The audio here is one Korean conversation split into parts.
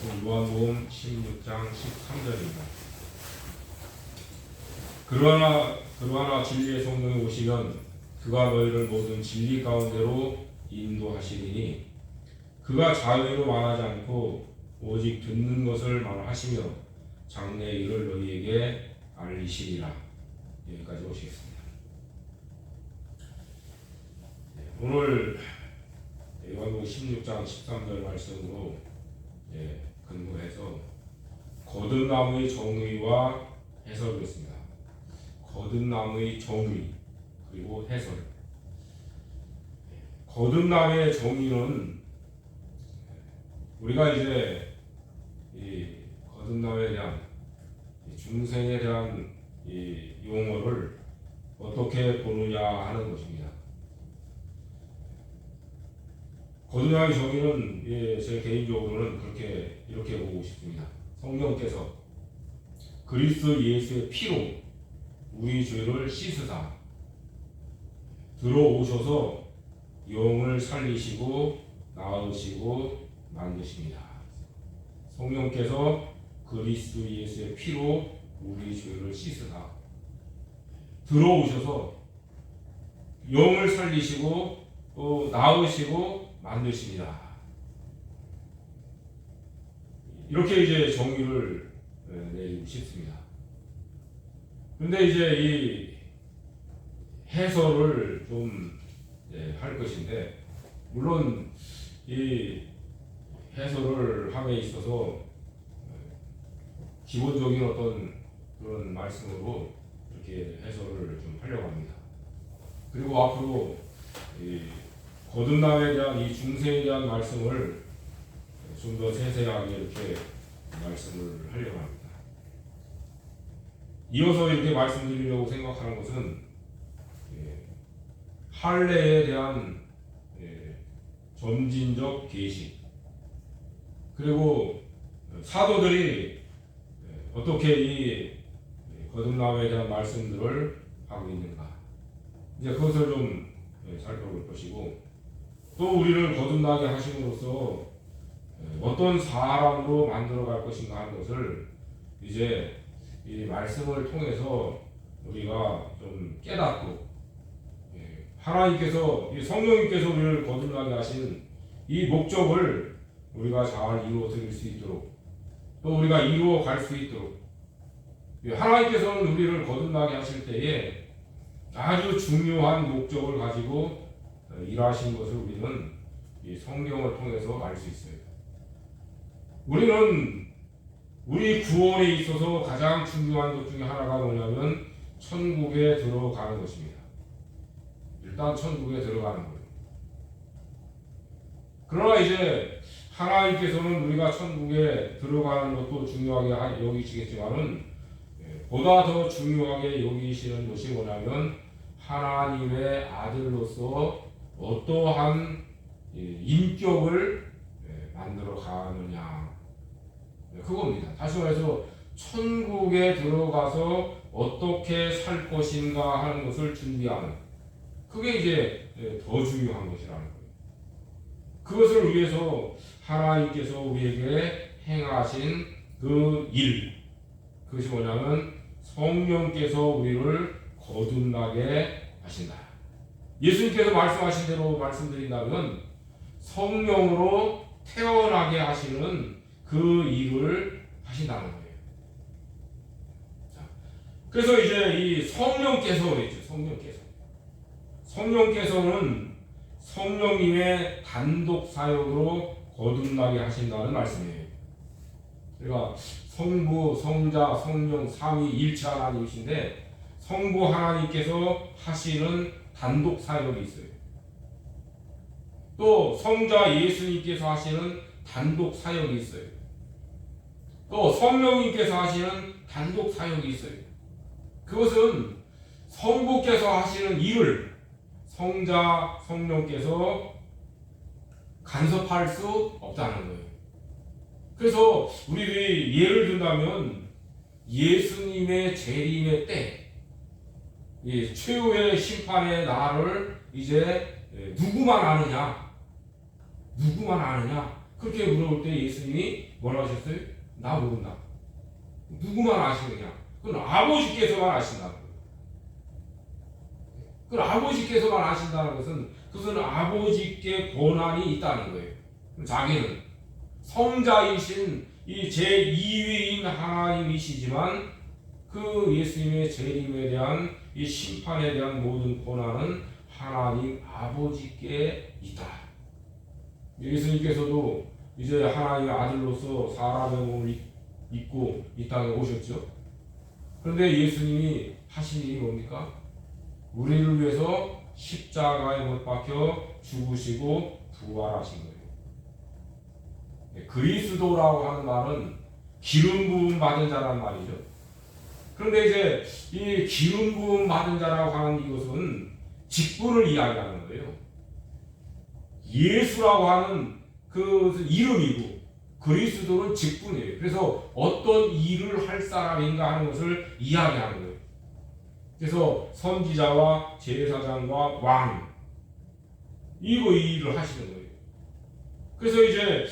말씀 요한복음 16장 13절입니다. 그러나 진리의 성령이 오시면 그가 너희를 모든 진리 가운데로 인도하시리니 그가 자의로 말하지 않고 오직 듣는 것을 말하시며 장래의 일을 너희에게 알리시리라. 여기까지 오시겠습니다. 오늘 요한복음 16장 13절 말씀으로 근거해서 거듭남의 정의와 해설을 했습니다. 거듭남의 정의 그리고 해설. 거듭남의 정의는 우리가 이제 이 거듭남에 대한 중생에 대한 이 용어를 어떻게 보느냐 하는 것입니다. 거듭남의 정의는 제 개인적으로는 이렇게 보고 싶습니다. 성령께서 그리스도 예수의 피로 우리 죄를 씻으사 들어오셔서 영을 살리시고 나으시고 만드십니다. 성령께서 그리스도 예수의 피로 우리 죄를 씻으사 들어오셔서 영을 살리시고 또 나으시고 만드십니다. 이렇게 이제 정의를 내리고 싶습니다. 근데 이제 이 해설을 좀 할 것인데, 물론 이 해설을 함에 있어서 기본적인 어떤 그런 말씀으로 이렇게 해설을 좀 하려고 합니다. 그리고 앞으로 이 거듭남에 대한 이 중생에 대한 말씀을 좀 더 세세하게 이렇게 말씀을 하려고 합니다. 이어서 이렇게 말씀드리려고 생각하는 것은 할례에 대한 점진적 계시, 그리고 사도들이 어떻게 이 거듭남에 대한 말씀들을 하고 있는가, 이제 그것을 좀 살펴볼 것이고, 또 우리를 거듭나게 하심으로써 어떤 사람으로 만들어갈 것인가 하는 것을 이제 이 말씀을 통해서 우리가 좀 깨닫고, 하나님께서 이 성령님께서 우리를 거듭나게 하신 이 목적을 우리가 잘 이루어 드릴 수 있도록, 또 우리가 이루어 갈 수 있도록, 하나님께서는 우리를 거듭나게 하실 때에 아주 중요한 목적을 가지고 일하신 것을 우리는 이 성경을 통해서 알 수 있어요. 우리는 우리 구원에 있어서 가장 중요한 것 중에 하나가 뭐냐면 천국에 들어가는 것입니다. 일단 천국에 들어가는 거예요. 그러나 이제 하나님께서는 우리가 천국에 들어가는 것도 중요하게 여기시겠지만은 보다 더 중요하게 여기시는 것이 뭐냐면 하나님의 아들로서 어떠한 인격을 만들어 가느냐, 그겁니다. 다시 말해서 천국에 들어가서 어떻게 살 것인가 하는 것을 준비하는, 그게 이제 더 중요한 것이라는 거예요. 그것을 위해서 하나님께서 우리에게 행하신 그 일, 그것이 뭐냐면 성령께서 우리를 거듭나게 하신다. 예수님께서 말씀하신 대로 말씀드린다면 성령으로 태어나게 하시는 그 일을 하신다는 거예요. 자, 그래서 이제 이 성령께서 그랬죠. 성령께서는 성령님의 단독 사역으로 거듭나게 하신다는 말씀이에요. 그러니까 성부, 성자, 성령, 삼위일체 하나님이신데 성부 하나님께서 하시는 단독 사역이 있어요. 또 성자 예수님께서 하시는 단독 사역이 있어요. 또 성령님께서 하시는 단독 사역이 있어요. 그것은 성부께서 하시는 일을 성자, 성령께서 간섭할 수 없다는 거예요. 그래서 우리들이 예를 든다면 예수님의 재림의 때, 최후의 심판의 날을 이제 누구만 아느냐? 그렇게 물어볼 때 예수님이 뭐라고 하셨어요? 나 모른다. 누구만 아시느냐? 그건 아버지께서만 아신다는 거예요. 그건 아버지께서만 아신다는 것은 그것은 아버지께 권한이 있다는 거예요. 자기는 성자이신 이 제2위인 하나님이시지만 그 예수님의 재림에 대한 이 심판에 대한 모든 권한은 하나님 아버지께 있다. 예수님께서도 이제 하나님의 아들로서 사람의 몸을 입고 이 땅에 오셨죠. 그런데 예수님이 하신 일이 뭡니까? 우리를 위해서 십자가에 못 박혀 죽으시고 부활하신 거예요. 그리스도라고 하는 말은 기름 부음 받은 자란 말이죠. 그런데 이제 이 기름 부음 받은 자라고 하는 이것은 직분을 이야기하는 거예요. 예수라고 하는 그 이름이고 그리스도는 직분이에요. 그래서 어떤 일을 할 사람인가 하는 것을 이야기하는 거예요. 그래서 선지자와 제사장과 왕 이 일을 하시는 거예요. 그래서 이제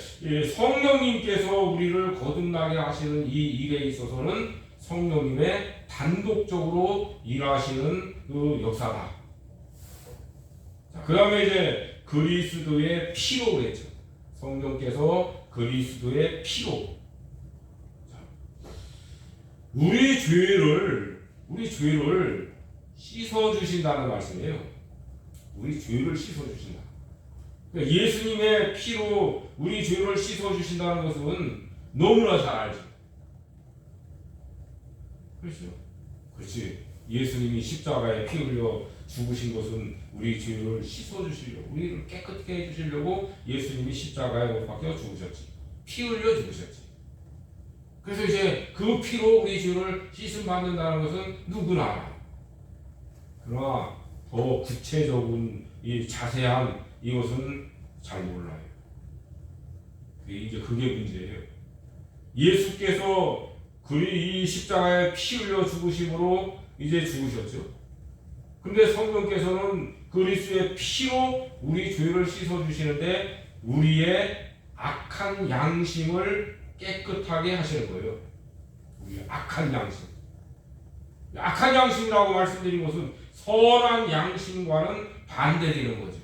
성령님께서 우리를 거듭나게 하시는 이 일에 있어서는 성령님의 단독적으로 일하시는 그 역사다. 그 다음에 이제 그리스도의 피로 그랬죠. 성령께서 그리스도의 피로. 우리 죄를 씻어주신다는 말씀이에요. 우리 죄를 씻어주신다. 그러니까 예수님의 피로 우리 죄를 씻어주신다는 것은 너무나 잘 알죠. 그렇죠? 그렇지. 예수님이 십자가에 피 흘려 죽으신 것은 우리 죄를 씻어주시려고, 우리를 깨끗게 해주시려고 예수님이 십자가에 못 박혀 죽으셨지. 피 흘려 죽으셨지. 그래서 이제 그 피로 우리 죄를 씻음 받는다는 것은 누구나 알아요. 그러나 더 구체적인 이 자세한 이것은 잘 몰라요. 이제 그게 문제예요. 예수께서 이 십자가에 피 흘려 죽으심으로 이제 죽으셨죠. 근데 성령께서는 그리스도의 피로 우리 죄를 씻어주시는데 우리의 악한 양심을 깨끗하게 하시는 거예요. 우리의 악한 양심. 악한 양심이라고 말씀드린 것은 선한 양심과는 반대되는 거죠.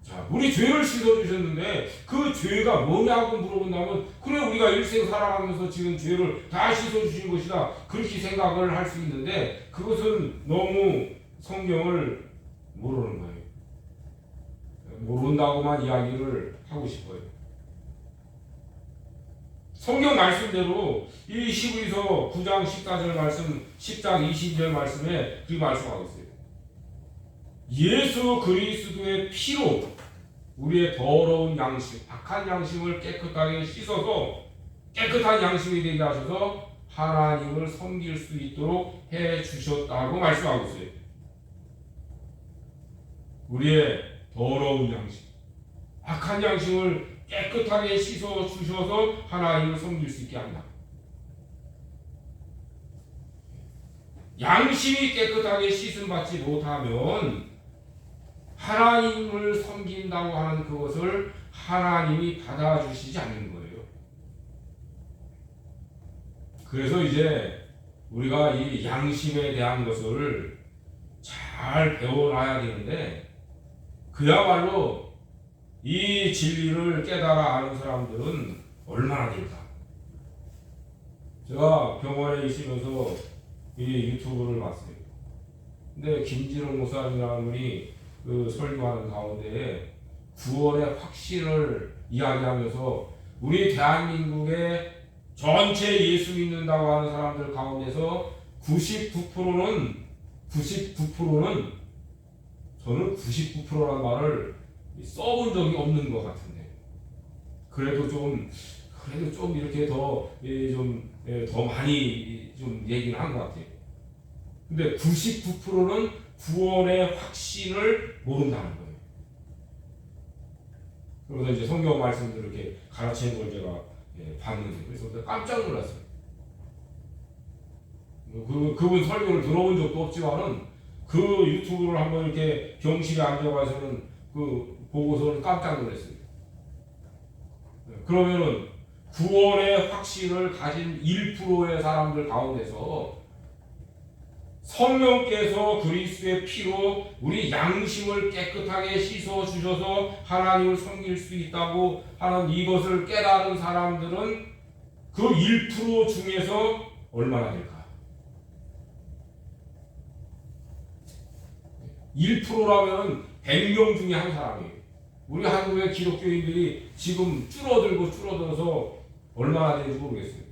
자, 우리 죄를 씻어주셨는데 그 죄가 뭐냐고 물어본다면 그래 우리가 일생 살아가면서 지금 죄를 다 씻어주신 것이다 그렇게 생각을 할 수 있는데 그것은 너무 성경을 모르는 거예요. 모른다고만 이야기를 하고 싶어요. 성경 말씀대로 이 히브리서 9장 14절 말씀 10장 20절 말씀에 그 말씀하고 있어요. 예수 그리스도의 피로 우리의 더러운 양심, 악한 양심을 깨끗하게 씻어서 깨끗한 양심이 되게 하셔서 하나님을 섬길 수 있도록 해 주셨다고 말씀하고 있어요. 우리의 더러운 양심, 악한 양심을 깨끗하게 씻어 주셔서 하나님을 섬길 수 있게 한다. 양심이 깨끗하게 씻음 받지 못하면 하나님을 섬긴다고 하는 그것을 하나님이 받아주시지 않는 거예요. 그래서 이제 우리가 이 양심에 대한 것을 잘 배워놔야 되는데 그야말로 이 진리를 깨달아 아는 사람들은 얼마나 될까? 제가 병원에 있으면서 이 유튜브를 봤어요. 근데 김진홍 목사님이라는 분이 그 설교하는 가운데 구원의 확신을 이야기하면서 우리 대한민국의 전체 예수 믿는다고 하는 사람들 가운데서 99%는 저는 99%라는 말을 써본 적이 없는 것 같은데 그래도 좀 이렇게 더 많이 좀 얘기를 한 것 같아요. 근데 99%는 구원의 확신을 모른다는 거예요. 그러면서 이제 성경 말씀들 이렇게 가르치는 걸 제가 봤는데 그래서 깜짝 놀랐어요. 그분 설교를 들어본 적도 없지만은 그 유튜브를 한번 이렇게 병실에 앉아가서는 그 보고서는 깜짝 놀랐습니다. 그러면은 구원의 확신을 가진 1%의 사람들 가운데서 성령께서 그리스도의 피로 우리 양심을 깨끗하게 씻어 주셔서 하나님을 섬길 수 있다고 하는 이것을 깨달은 사람들은 그 1% 중에서 얼마나 될까? 1%라면 100명 중에 한 사람이에요. 우리 한국의 기독교인들이 지금 줄어들어서 얼마나 되는지 모르겠어요.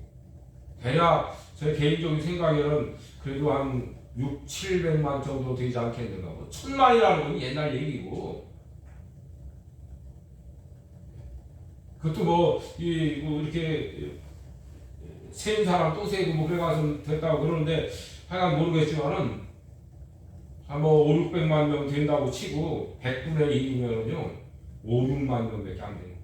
대략 제 개인적인 생각에는 그래도 한 6, 700만 정도 되지 않겠는가. 뭐 1000만이라는 건 옛날 얘기고, 그것도 뭐 이렇게 센 사람 또 세고 뭐 그래가지고 됐다고 그러는데 하여간 모르겠지만은 한 뭐 5, 600만 명 된다고 치고 100분의 1이면은요 5, 6만 명밖에 안 되는 거예요.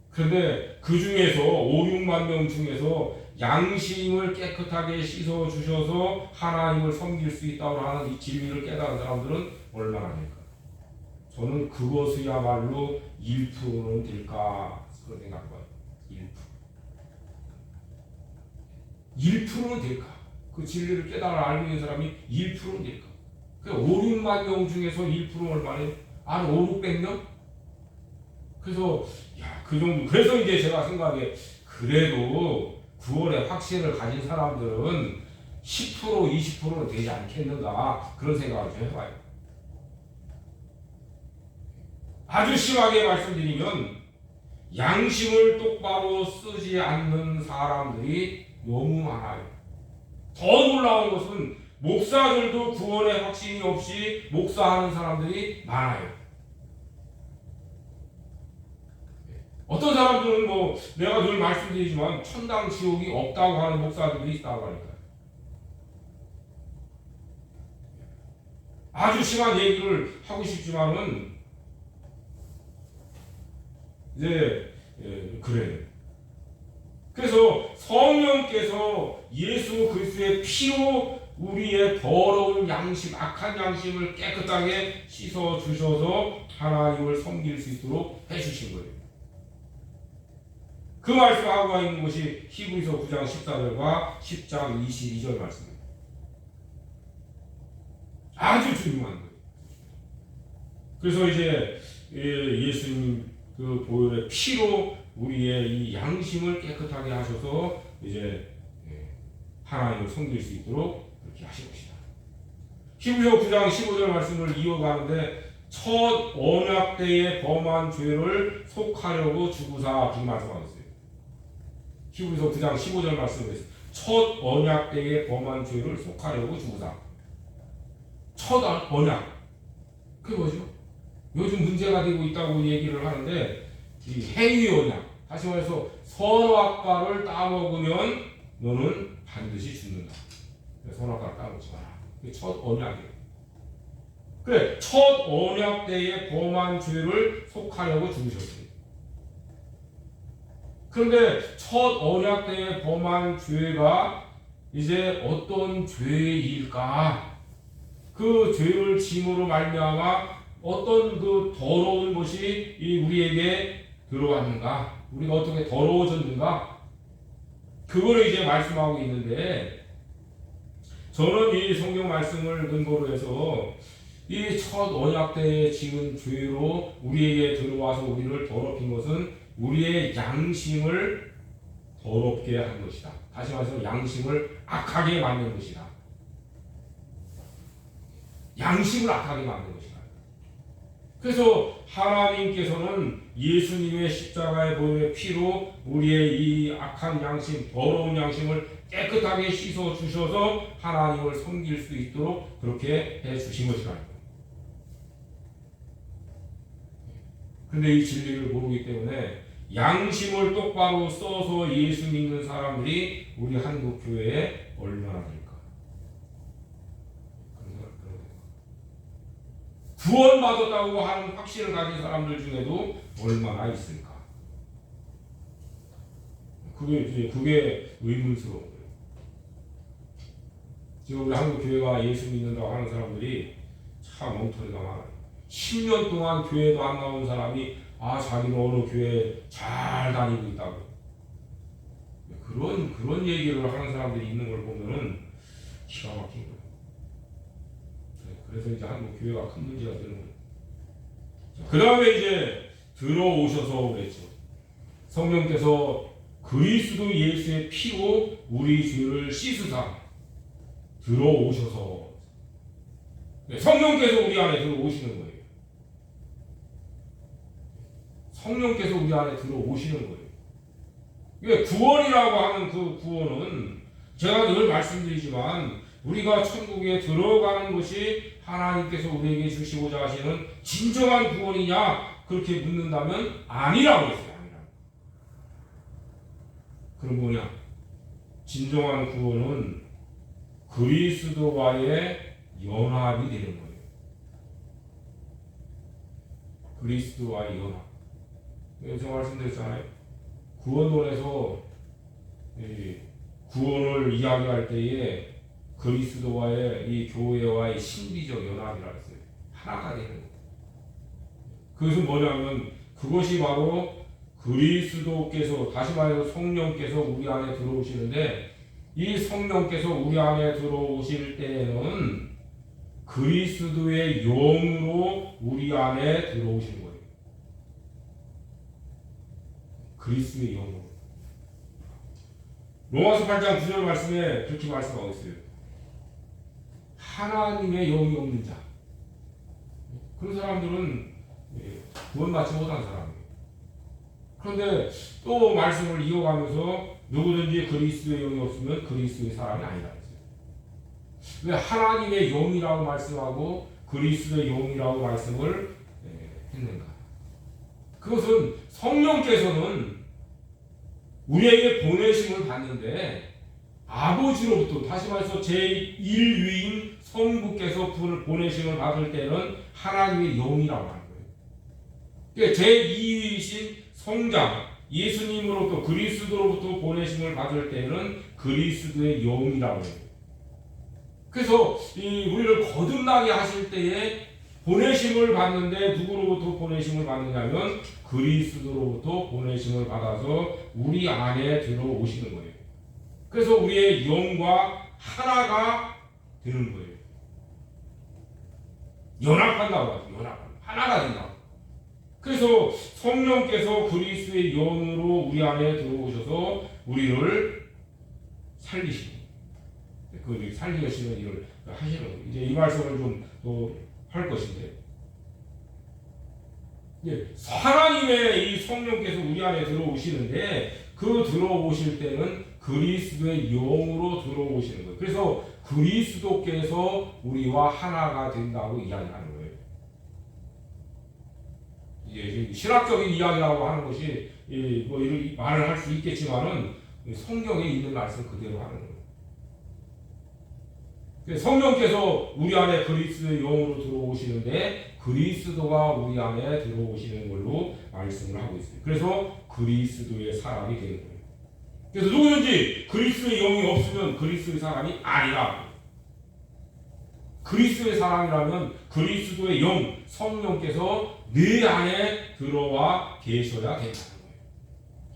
그런데 그 중에서 5, 6만 명 중에서 양심을 깨끗하게 씻어 주셔서 하나님을 섬길 수 있다고 하는 이 진리를 깨달은 사람들은 얼마나 될까? 저는 그것이야말로 1%는 될까 그런 생각해봐요. 1%는 될까? 그 진리를 깨달아 알고 있는 사람이 1%는 될까? 그 5, 6만 명 중에서 1%는 얼마나? 한 5, 600명? 그래서 그 정도. 그래서 이제 제가 생각에 그래도 구원의 확신을 가진 사람들은 10%, 20%는 되지 않겠는가 그런 생각을 좀 해봐요. 아주 심하게 말씀드리면 양심을 똑바로 쓰지 않는 사람들이 너무 많아요. 더 놀라운 것은 목사들도 구원의 확신이 없이 목사하는 사람들이 많아요. 어떤 사람들은 뭐 내가 늘 말씀드리지만 천당 지옥이 없다고 하는 목사들이 있다고 하니까요. 아주 심한 얘기를 하고 싶지만은 이제 그래요. 그래서 성령께서 예수 그리스도의 피로 우리의 더러운 양심, 악한 양심을 깨끗하게 씻어 주셔서 하나님을 섬길 수 있도록 해주신 거예요. 그 말씀하고 있는 것이 히브리서 9장 14절과 10장 22절 말씀입니다. 아주 중요한 거예요. 그래서 이제 예수님 그 보혈의 피로 우리의 이 양심을 깨끗하게 하셔서 이제 하나님을 섬길 수 있도록 그렇게 하신 것이다. 히브리서 9장 15절 말씀을 이어가는데 첫 언약 때에 범한 죄를 속하려고 주구사 그렇게 말씀하고 있어요. 히브리서 9장 15절 말씀에서 첫 언약 때에 범한 죄를 속하려고 주구사. 첫 언약. 그게 뭐죠? 요즘 문제가 되고 있다고 얘기를 하는데 이 행위 언약. 다시 말해서 선악과를 따먹으면 너는 반드시 죽는다. 선악과를 따먹지 마라. 그게 첫 언약이에요. 그래, 첫 언약 때에 범한 죄를 속하려고 죽으셨어요. 그런데 첫 언약 때에 범한 죄가 이제 어떤 죄일까? 그 죄를 짐으로 말미암아 어떤 그 더러운 것이 우리에게 들어왔는가? 우리가 어떻게 더러워졌는가? 그거를 이제 말씀하고 있는데 저는 이 성경 말씀을 근거로 해서 이 첫 언약 때에 지은 죄로 우리에게 들어와서 우리를 더럽힌 것은 우리의 양심을 더럽게 한 것이다. 다시 말해서 양심을 악하게 만든 것이다. 양심을 악하게 만든 것이다. 그래서 하나님께서는 예수님의 십자가의 보혈의 피로 우리의 이 악한 양심, 더러운 양심을 깨끗하게 씻어 주셔서 하나님을 섬길 수 있도록 그렇게 해 주신 것이다. 그런데 이 진리를 모르기 때문에 양심을 똑바로 써서 예수 믿는 사람들이 우리 한국 교회에 얼마나 될까? 구원받았다고 하는 확신을 가진 사람들 중에도 얼마나 있을까? 그게 의문스러운 거예요. 지금 우리 한국 교회가 예수 믿는다고 하는 사람들이 참 엉터리가 많아요. 10년 동안 교회도 안 나온 사람이 자기는 어느 교회 잘 다니고 있다고. 그런 얘기를 하는 사람들이 있는 걸 보면은 기가 막힌 거예요. 그래서 이제 한국 교회가 큰 문제가 되는 거예요. 그 다음에 이제 들어오셔서 그랬죠. 성령께서 그리스도 예수의 피로 우리 죄를 씻으사 들어오셔서, 성령께서 우리 안에 들어오시는 거예요. 성령께서 우리 안에 들어오시는 거예요. 이게 구원이라고 하는 그 구원은 제가 늘 말씀드리지만 우리가 천국에 들어가는 것이 하나님께서 우리에게 주시고자 하시는 진정한 구원이냐 그렇게 묻는다면 아니라고 했어요. 아니라고. 그럼 뭐냐? 진정한 구원은 그리스도와의 연합이 되는 거예요. 그리스도와의 연합. 제가 말씀드렸잖아요. 구원론에서 구원을 이야기할 때에 그리스도와의 이 교회와의 신비적 연합이라 했어요. 하나가 되는 거예요. 그것은 뭐냐면 그것이 바로 그리스도께서, 다시 말해서 성령께서 우리 안에 들어오시는데, 이 성령께서 우리 안에 들어오실 때에는 그리스도의 영으로 우리 안에 들어오시는 거예요. 그리스도의 영으로. 로마서 8장 9절 말씀에 그렇게 말씀하고 있어요. 하나님의 영이 없는 자. 그런 사람들은 구원받지 못한 사람이에요. 그런데 또 말씀을 이어가면서 누구든지 그리스도의 영이 없으면 그리스도의 사람이 아니다 했어요. 왜 하나님의 영이라고 말씀하고 그리스도의 영이라고 말씀을 했는가? 그것은 성령께서는 우리에게 보내심을 받는데 아버지로부터, 다시 말해서 제1위인 성부께서 보내심을 받을 때는 하나님의 영이라고 하는 거예요. 그러니까 제2위이신 성자 예수님으로부터, 그리스도로부터 보내심을 받을 때는 그리스도의 영이라고 해요. 그래서 우리를 거듭나게 하실 때에 보내심을 받는데 누구로부터 보내심을 받느냐면 그리스도로부터 보내심을 받아서 우리 안에 들어오시는 거예요. 그래서 우리의 영과 하나가 되는 거예요. 연합한다고 하죠. 하나가 된다고. 그래서 성령께서 그리스도의 영으로 우리 안에 들어오셔서 우리를 살리시는 거예요. 그 살리시는 일을 하시는 거예요. 이제 이 말씀을 좀 더 할 것인데, 하나님의 이 성령께서 우리 안에 들어오시는데 그 들어오실 때는 그리스도의 영으로 들어오시는 거예요. 그래서 그리스도께서 우리와 하나가 된다고 이야기하는 거예요. 이게 신학적인 이야기라고 하는 것이 뭐 이런 말을 할 수 있겠지만은 성경에 있는 말씀 그대로 하는 거예요. 성령께서 우리 안에 그리스도의 영으로 들어오시는데 그리스도가 우리 안에 들어오시는 걸로 말씀을 하고 있어요. 그래서 그리스도의 사람이 되는 거예요. 그래서 누구든지 그리스도의 영이 없으면 그리스도의 사람이 아니라, 그리스도의 사람이라면 그리스도의 영, 성령께서 내 안에 들어와 계셔야 된다는 거예요.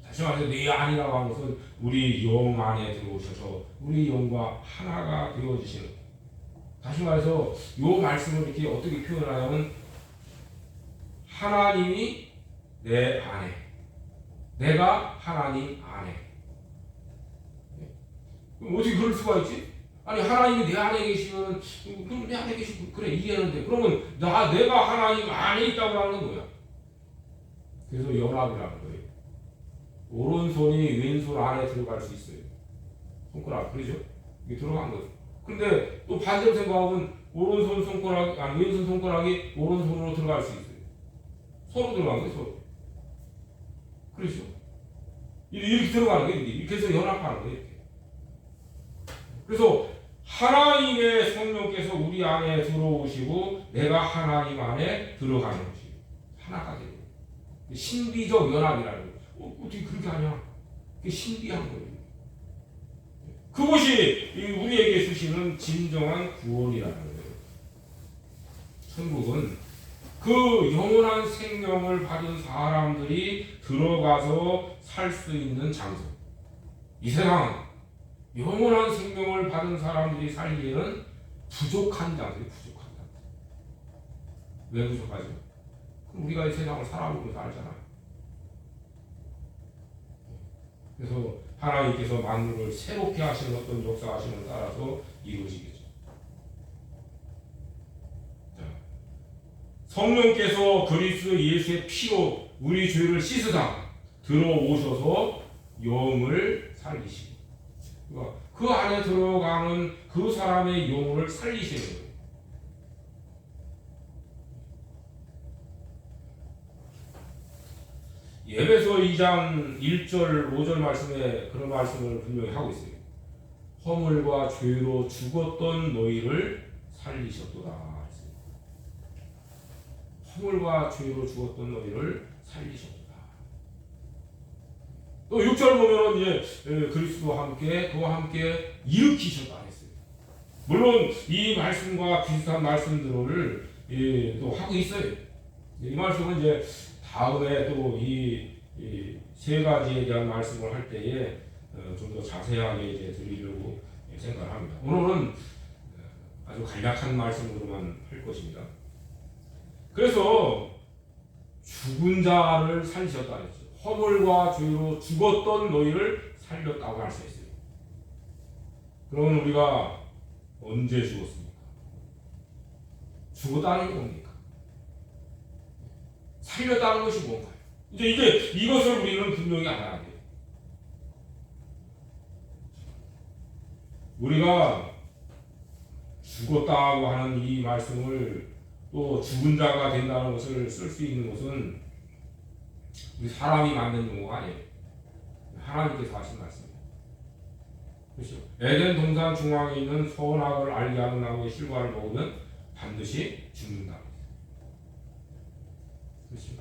다시 말해서 내 안이라고 하는 것은 우리 영 안에 들어오셔서 우리 영과 하나가 되어지시는 거예요. 다시 말해서 이 말씀을 이렇게 어떻게 표현하냐면 하나님이 내 안에, 내가 하나님 안에. 그럼 어떻게 그럴 수가 있지? 아니 하나님이 내 안에 계시면 그럼 내 안에 계시고 그래 이해하는데, 그러면 내가 하나님 안에 있다고 하는 건 뭐야? 그래서 연합이라는 거예요. 오른손이 왼손 안에 들어갈 수 있어요. 손가락, 그러죠? 이게 들어간 거죠. 근데 또 반대로 생각하면 오른손 손가락, 왼손 손가락이 오른손으로 들어갈 수 있어요. 서로 들어간 거예요, 서로. 그렇죠? 이렇게 들어가는 거예요. 이렇게 해서 연합하는 거예요. 이렇게. 그래서 하나님의 성령께서 우리 안에 들어오시고 내가 하나님 안에 들어가는 것이 하나가 되는 거예요. 신비적 연합이라는 거예요. 어떻게 그렇게 하냐? 그게 신비한 거예요. 그것이 우리에게 주시는 진정한 구원이라는 거예요. 천국은 그 영원한 생명을 받은 사람들이 들어가서 살 수 있는 장소. 이 세상은 영원한 생명을 받은 사람들이 살기에는 부족한 장소예요. 부족한 장소. 왜 부족하죠? 우리가 이 세상을 살아보면서 알잖아요. 그래서 하나님께서 만물을 새롭게 하시는 어떤 역사하심을 따라서 이루어지겠죠. 자, 성령께서 그리스도 예수의 피로 우리 죄를 씻으사 들어오셔서 영을 살리시고, 그러니까 그 안에 들어가는 그 사람의 영혼을 살리시는 거예요. 에베소 2장 1절 5절 말씀에 그런 말씀을 분명히 하고 있어요. 허물과 죄로 죽었던 너희를 살리셨도다. 허물과 죄로 죽었던 너희를 살리셨도다. 또 6절 보면은 이제 그리스도와 함께 그와 함께 일으키셨다 했어요. 물론 이 말씀과 비슷한 말씀들을 또 하고 있어요. 이 말씀은 이제 다음에 또 이 세 가지에 대한 말씀을 할 때에 좀 더 자세하게 이제 드리려고 생각합니다. 오늘은 아주 간략한 말씀으로만 할 것입니다. 그래서 죽은 자를 살리셨다 했죠. 허물과 죄로 죽었던 너희를 살렸다고 말씀했어요. 그러면 우리가 언제 죽었습니까? 죽었다는 게 뭡니까? 살렸다는 것이 뭔가요? 이제 이것을 우리는 분명히 알아야 돼요. 우리가 죽었다고 하는 이 말씀을 또 죽은 자가 된다는 것을 쓸 수 있는 것은 우리 사람이 만든 용어가 아니에요. 하나님께서 하신 말씀이에요. 그렇죠? 에덴 동산 중앙에 있는 선악을 알게 하는 나무의 실과를 먹으면 반드시 죽는다. 그렇죠?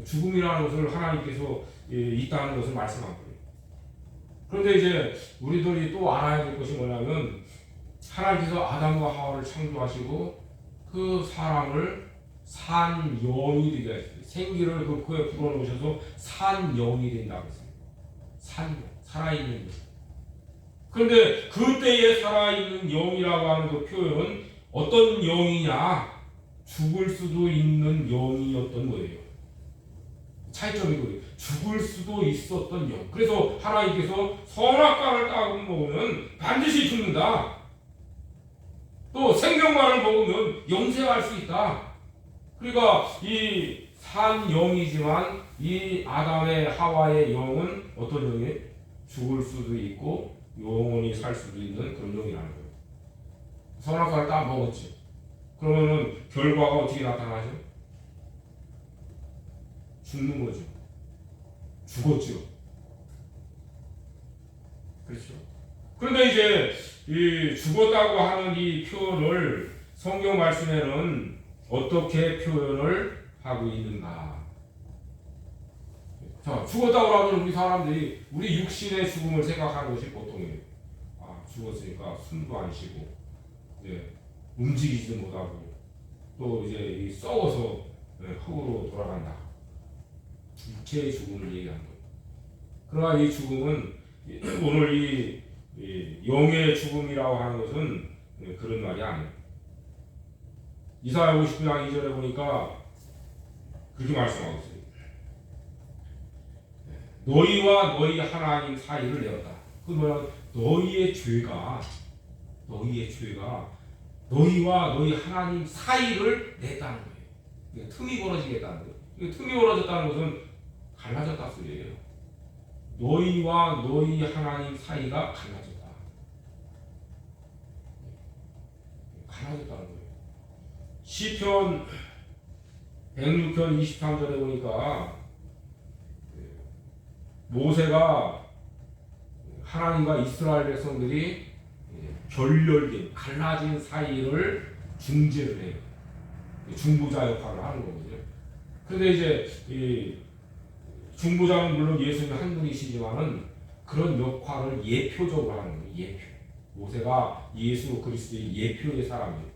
죽음이라는 것을 하나님께서 있다는 것을 말씀한 거예요. 그런데 이제 우리들이 또 알아야 될 것이 뭐냐면 하나님께서 아담과 하와를 창조하시고 그 사람을 산 영이 되게 하셨어요. 생기를 그 코에 불어넣으셔서 산 영이 된다고 했어요. 산 영, 살아있는 영. 그런데 그때에 살아있는 영이라고 하는 그 표현은 어떤 영이냐? 죽을 수도 있는 영이었던 거예요. 차이점이고요. 죽을 수도 있었던 영. 그래서 하나님께서 선악과를 따고 먹으면 반드시 죽는다. 또 생명과를 먹으면 영생할 수 있다. 그러니까 이 산 영이지만 이 아담의 하와의 영은 어떤 영이에요? 죽을 수도 있고 영원히 살 수도 있는 그런 영이라는 거예요. 선악과를 딱 먹었죠. 그러면은 결과가 어떻게 나타나죠? 죽는 거죠. 죽었죠. 그렇죠. 그런데 이제 이 죽었다고 하는 이 표현을 성경 말씀에는 어떻게 표현을 하고 있는가? 자, 죽었다고 하면 우리 사람들이 우리 육신의 죽음을 생각하는 것이 보통이에요. 아, 죽었으니까 숨도 안 쉬고, 움직이지도 못하고, 또 이제 썩어서 흙으로 돌아간다. 육체의 죽음을 얘기하는 거예요. 그러나 이 죽음은 오늘 이 영의 죽음이라고 하는 것은 그런 말이 아니에요. 이사야 59장 2절에 보니까 그렇게 말씀하고 있어요. 너희와 너희 하나님 사이를 내었다. 그 뭐야? 너희의 죄가 너희와 너희 하나님 사이를 냈다는 거예요. 틈이 벌어지겠다는 거예요. 틈이 벌어졌다는 것은 갈라졌다 소리예요. 너희와 너희 하나님 사이가 갈라졌다. 갈라졌다는 거예요. 시편 106편 23절에 보니까 모세가 하나님과 이스라엘 백성들이 결렬된 갈라진 사이를 중재를 해요. 중보자 역할을 하는 거거든요. 그런데 이제 이 중보자는 물론 예수님 한 분이시지만은 그런 역할을 예표적으로 하는 거예요. 예표. 모세가 예수 그리스도의 예표의 사람이에요.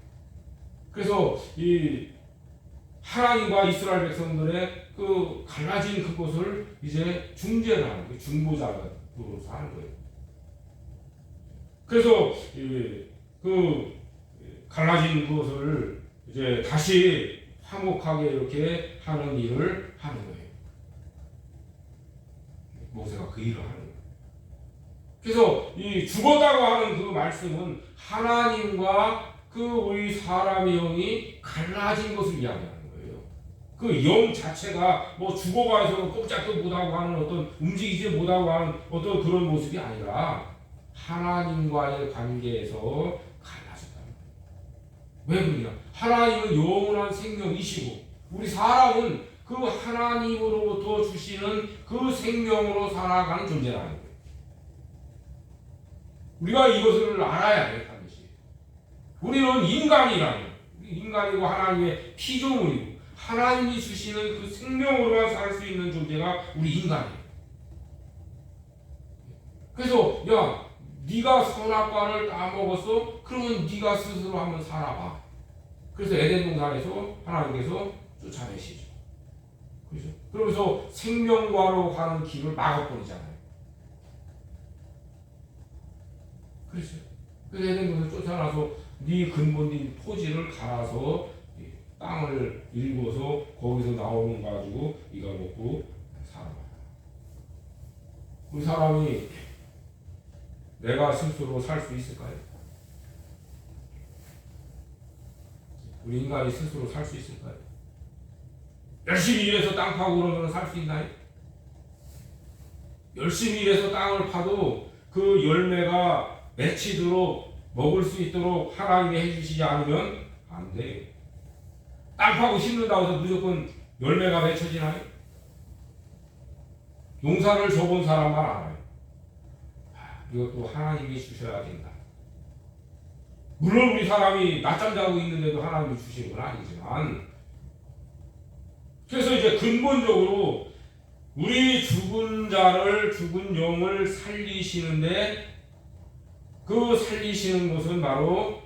그래서 이 하나님과 이스라엘 백성들의 그 갈라진 그것을 이제 중재를 하는 그 중보자로서 하는 거예요. 그래서 그 갈라진 그것을 이제 다시 화목하게 이렇게 하는 일을 하는 거예요. 모세가 그 일을 하는 거예요. 그래서 이 죽었다고 하는 그 말씀은 하나님과 그 우리 사람의 영이 갈라진 것을 이야기하는 거예요. 그 영 자체가 뭐 죽어가서 꼼짝도 못하고 하는 어떤 움직이지 못하고 하는 어떤 그런 모습이 아니라 하나님과의 관계에서 갈라졌다. 왜 그러냐? 하나님은 영원한 생명이시고 우리 사람은 그 하나님으로부터 주시는 그 생명으로 살아가는 존재라는 거예요. 우리가 이것을 알아야 돼, 반드시. 우리는 인간이고 하나님의 피조물이고 하나님이 주시는 그 생명으로만 살 수 있는 존재가 우리 인간이에요. 그래서 야, 네가 선악과를 따먹었어? 그러면 네가 스스로 한번 살아봐. 그래서 에덴 동산에서 하나님께서 쫓아내시죠. 그렇죠? 그러면서 생명과로 가는 길을 막아버리잖아요. 그렇죠? 그래서 에덴 동산 쫓아나서 네 근본 네 토지를 갈아서 땅을 일궈서 거기서 나오는 거 가지고 네가 먹고 살아봐. 우리 사람이 내가 스스로 살 수 있을까요? 우리 인간이 스스로 살 수 있을까요? 열심히 일해서 땅 파고 그러면 살 수 있나요? 열심히 일해서 땅을 파도 그 열매가 맺히도록 먹을 수 있도록 하나님이 해주시지 않으면 안 돼요. 땅 파고 심는다고 해서 무조건 열매가 맺혀지나요? 용사를 줘본 사람만 알아요. 이것도 하나님이 주셔야 된다. 물론 우리 사람이 낮잠 자고 있는데도 하나님이 주시는 건 아니지만, 그래서 이제 근본적으로 우리 죽은 자를, 죽은 영을 살리시는데 그 살리시는 것은 바로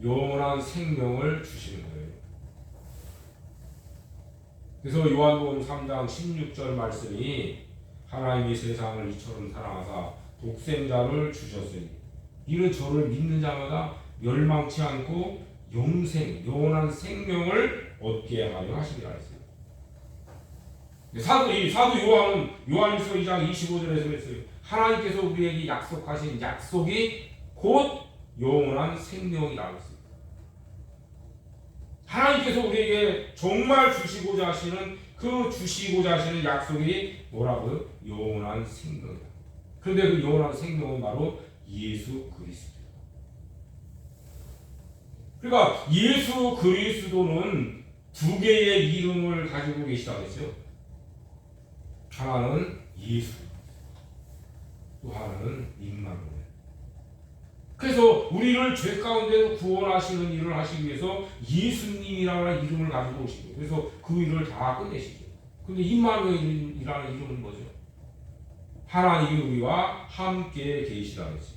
영원한 생명을 주시는 거예요. 그래서 요한복음 3장 16절 말씀이 하나님이 세상을 이처럼 사랑하사 독생자를 주셨으니 이는 저를 믿는 자마다 멸망치 않고 영원한 생명을 얻게 하려 하시리라 했어요. 사도 요한은 요한일서 2장 25절에서 그랬어요. 하나님께서 우리에게 약속하신 약속이 곧 영원한 생명이라고 했어요. 하나님께서 우리에게 정말 주시고자 하시는 약속이 뭐라고요? 영원한 생명이다. 그런데 그 영원한 생명은 바로 예수 그리스도. 그러니까 예수 그리스도는 두 개의 이름을 가지고 계시다고 했죠. 하나는 예수, 또 하나는 임마누엘. 그래서 우리를 죄 가운데서 구원하시는 일을 하시기 위해서 예수님이라는 이름을 가지고 오신 거예요. 그래서 그 일을 다 끝내시죠. 근데 임마누엘이라는 이름은 뭐죠? 하나님이 우리와 함께 계시다는 거죠.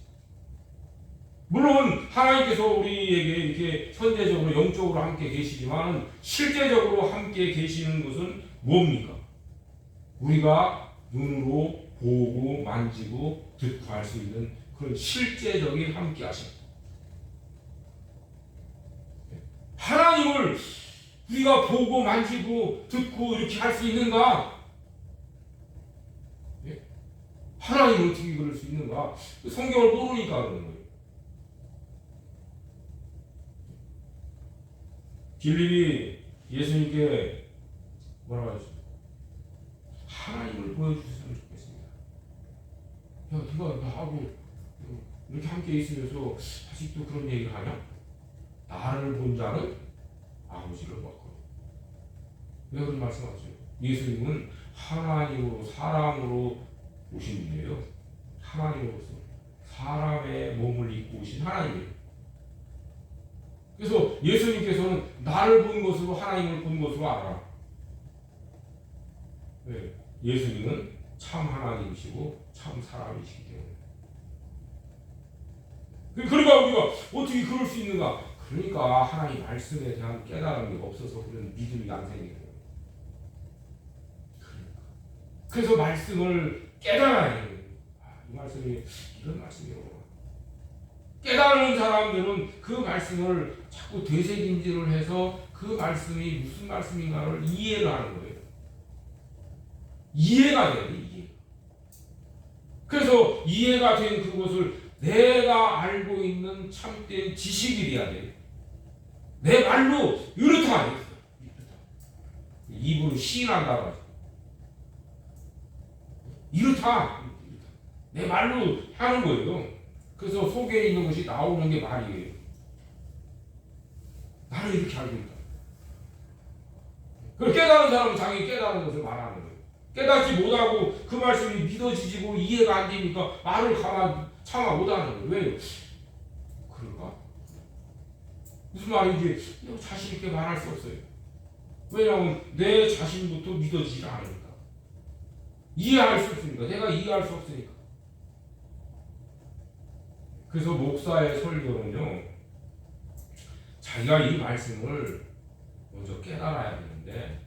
물론 하나님께서 우리에게 이렇게 현재적으로 영적으로 함께 계시지만 실제적으로 함께 계시는 것은 뭡니까? 우리가 눈으로 보고 만지고 듣고 할 수 있는 그런 실제적인 함께 하심. 하나님을 우리가 보고 만지고 듣고 이렇게 할 수 있는가? 하나님을 어떻게 그럴 수 있는가? 성경을 모르니까 그러는 거예요. 빌립이 예수님께 뭐라고 하셨어요? 하나님을 보여주셨으면 좋겠습니다. 야, 네가 나하고 이렇게 함께 있으면서 아직도 그런 얘기를 하냐? 나를 본 자는 아버지를 봤거든. 왜 그런 말씀하세요? 예수님은 하나님으로 사람으로 오신 분이에요. 하나님으로서 사람의 몸을 입고 오신 하나님이에요. 그래서 예수님께서는 나를 본 것으로 하나님을 본 것으로 알아. 네. 예수님은 참 하나님이시고 참 사람이시기 때문에. 그러니까 우리가 어떻게 그럴 수 있는가? 그러니까 하나님 말씀에 대한 깨달음이 없어서 그런 믿음이 안 생기는 거예요. 그래서 말씀을 깨달아야 해요. 이 말씀이 이런 말씀이구나. 깨달은 사람들은 그 말씀을 자꾸 되새김질을 해서 그 말씀이 무슨 말씀인가를 이해를 하는 거예요. 이해가 돼요. 이해. 그래서 이해가 된 그것을 내가 알고 있는 참된 지식이 돼야 돼요. 내 말로 이렇다 했어요. 입으로 시인한다고 하죠. 이렇다. 내 말로 하는 거예요. 그래서 속에 있는 것이 나오는 게 말이에요. 나는 이렇게 알고 있다. 그걸 깨달은 사람은 자기 깨달은 것을 말하는 거예요. 깨닫지 못하고 그 말씀이 믿어지고 이해가 안 되니까 말을 참아 못하는 거예요. 왜요? 그럴까? 무슨 말인지 자신 있게 말할 수 없어요. 왜냐하면 내 자신부터 믿어지지 않으니까. 이해할 수 없으니까. 내가 이해할 수 없으니까. 그래서 목사의 설교는요, 자기가 이 말씀을 먼저 깨달아야 되는데,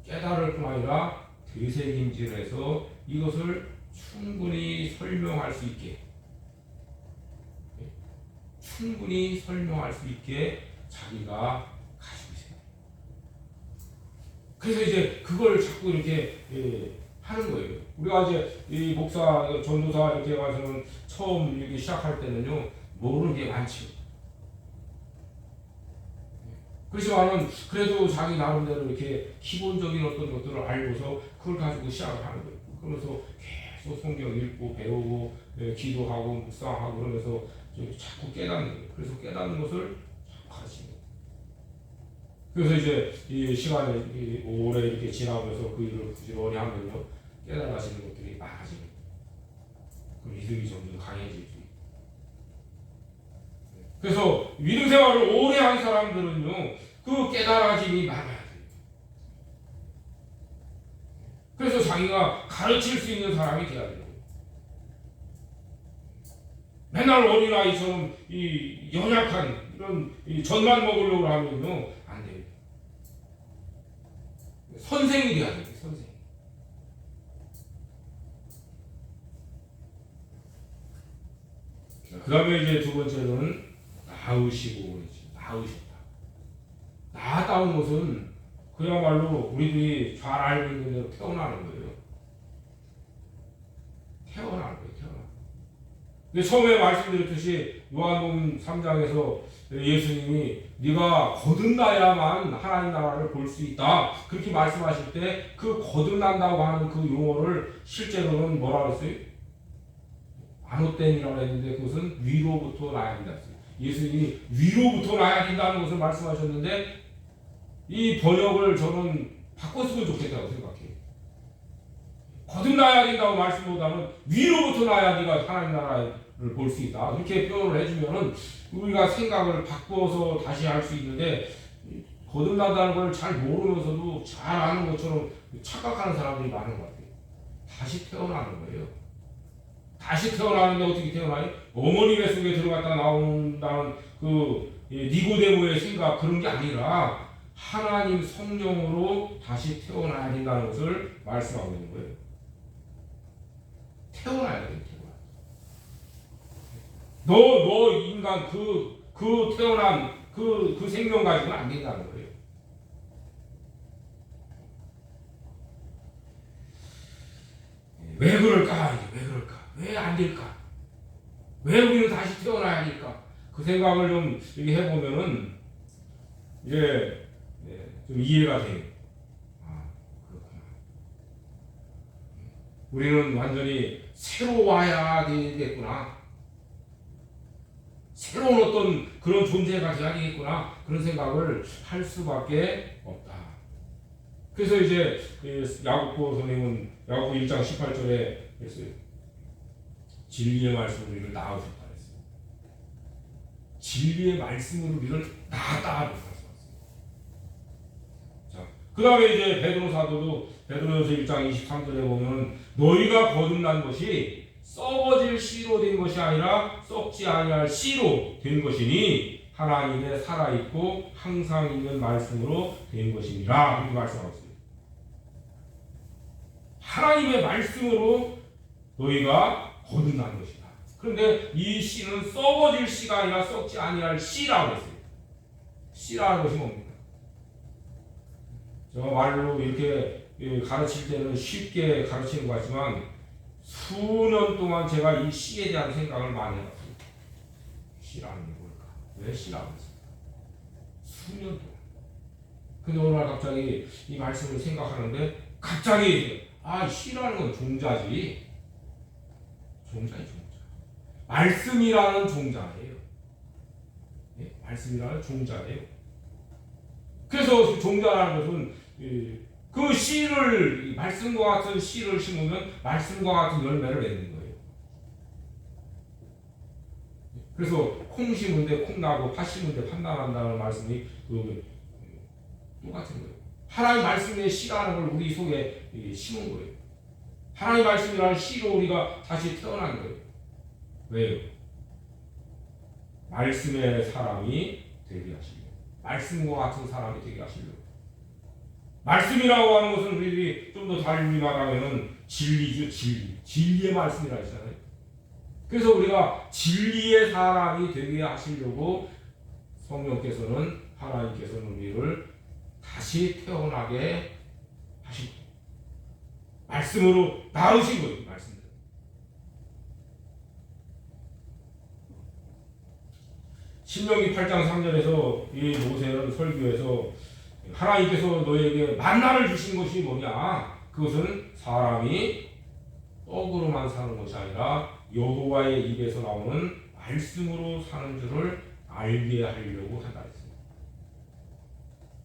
깨달을 뿐 아니라 되새김질해서 이것을 충분히 설명할 수 있게, 자기가 가지고 있어요. 그래서 이제 그걸 자꾸 이렇게 하는 거예요. 우리가 이제 이 목사, 전도사 이렇게 와서는 처음 이렇게 시작할 때는요, 모르는 게 많죠. 그렇지만은 그래도 자기 나름대로 이렇게 기본적인 어떤 것들을 알고서 그걸 가지고 시작을 하는 거예요. 그러면서 계속 성경 읽고 배우고 기도하고 묵상하고 그러면서 자꾸 깨닫는 거예요. 그래서 깨닫는 것을 자꾸 가르치는 거예요. 그래서 이제 이 시간이 오래 이렇게 지나면서 그 일을 부지런히 하면요, 깨달아지는 것들이 많아지는 거예요. 그 믿음이 점점 강해질 수 있고. 그래서 믿음 생활을 오래 한 사람들은요, 그 깨달아짐이 많아야 돼요. 그래서 자기가 가르칠 수 있는 사람이 돼야 돼요. 맨날 어린아이처럼 이 연약한 이런 젖만 먹으려고 하면요, 안 돼요. 선생이 돼야 돼요. 선생. 그 다음에 이제 두 번째는 낳으시고 낳으셨다. 낳았다는 것은 그야말로 우리들이 잘 알고 있는 대로 태어나는 거예요. 태어나는 거예요. 근데 처음에 말씀드렸듯이 요한복음 3장에서 예수님이 네가 거듭나야만 하나님 나라를 볼 수 있다, 그렇게 말씀하실 때 그 거듭난다고 하는 그 용어를 실제로는 뭐라 그랬어요? 아노땐이라고 했는데 그것은 위로부터 나야 된다 했어요. 예수님이 위로부터 나야 된다는 것을 말씀하셨는데, 이 번역을 저는 바꿨으면 좋겠다고 생각해요. 거듭나야 된다고 말씀보다는 위로부터 나야 네가 하나님 나라를 볼 수 있다, 그렇게 표현을 해주면은 우리가 생각을 바꿔서 다시 할 수 있는데, 거듭난다는 걸 잘 모르면서도 잘 아는 것처럼 착각하는 사람들이 많은 것 같아요. 다시 태어나는 거예요. 다시 태어나는데 어떻게 태어나요? 어머니 뱃속에 들어갔다 나온다는 그 니고데모의 생각, 그런 게 아니라 하나님 성령으로 다시 태어나야 된다는 것을 말씀하고 있는 거예요. 태어나야 돼요. 너 인간 그 태어난 그 생명 가지고는 안 된다는 거예요. 왜 그럴까? 왜 안 될까? 왜 우리는 다시 태어나야 될까? 그 생각을 좀 이렇게 해보면은 이제 좀 이해가 돼요. 아, 그렇구나. 우리는 완전히 새로 와야 되겠구나. 새로운 어떤 그런 존재가 돼야 되겠구나. 그런 생각을 할 수밖에 없다. 그래서 이제 야고보 선생님은 야고보 1장 18절에 그랬어요. 진리의 말씀으로 우리를 낳으셨다 그랬어요. 진리의 말씀으로 우리를 낳았다 말씀하셨어요. 자, 그 다음에 이제 베드로 사도도 베드로전서 1장 23절에 보면 너희가 거듭난 것이 썩어질 씨로 된 것이 아니라 썩지 아니할 씨로 된 것이니 하나님의 살아있고 항상 있는 말씀으로 된 것입니다. 이렇게 말씀하고 있습니다. 하나님의 말씀으로 너희가 거듭난 것이다. 그런데 이 씨는 썩어질 씨가 아니라 썩지 아니할 씨라고 했어요. 씨라는 것이 뭡니까? 제가 말로 이렇게 가르칠 때는 쉽게 가르치는 것 같지만 수년 동안 제가 이 씨에 대한 생각을 많이 해봤습니다. 씨라는 게 뭘까? 왜 씨라고 했을까? 수년 동안. 근데 오늘 날 갑자기 이 말씀을 생각하는데 갑자기 씨라는 건 종자지. 종자. 말씀이라는 종자예요. 네? 말씀이라는 종자예요. 그래서 종자라는 것은 그 씨를 말씀과 같은 씨를 심으면 말씀과 같은 열매를 맺는 거예요. 그래서 콩 심은데 콩 나고 팥 심은데 팥 나간다는 말씀이 똑같은 거예요. 하나님 말씀의 씨라는 걸 우리 속에 심은 거예요. 하나님 말씀이라는 씨로 우리가 다시 태어난 거예요. 왜요? 말씀의 사람이 되게 하시려고. 말씀과 같은 사람이 되게 하시려고. 말씀이라고 하는 것은 우리들이 좀 더 달리 말하면 진리죠. 진리의 말씀이라 했잖아요. 그래서 우리가 진리의 사람이 되게 하시려고 성령께서는 하나님께서는 우리를 다시 태어나게 하시고 말씀으로 낳으신 거예요. 말씀대로. 신명기 8장 3절에서 이 모세는 설교에서 하나님께서 너에게 만나를 주신 것이 뭐냐? 그것은 사람이 떡으로만 사는 것이 아니라 여호와의 입에서 나오는 말씀으로 사는 줄을 알게 하려고 한다 했습니다.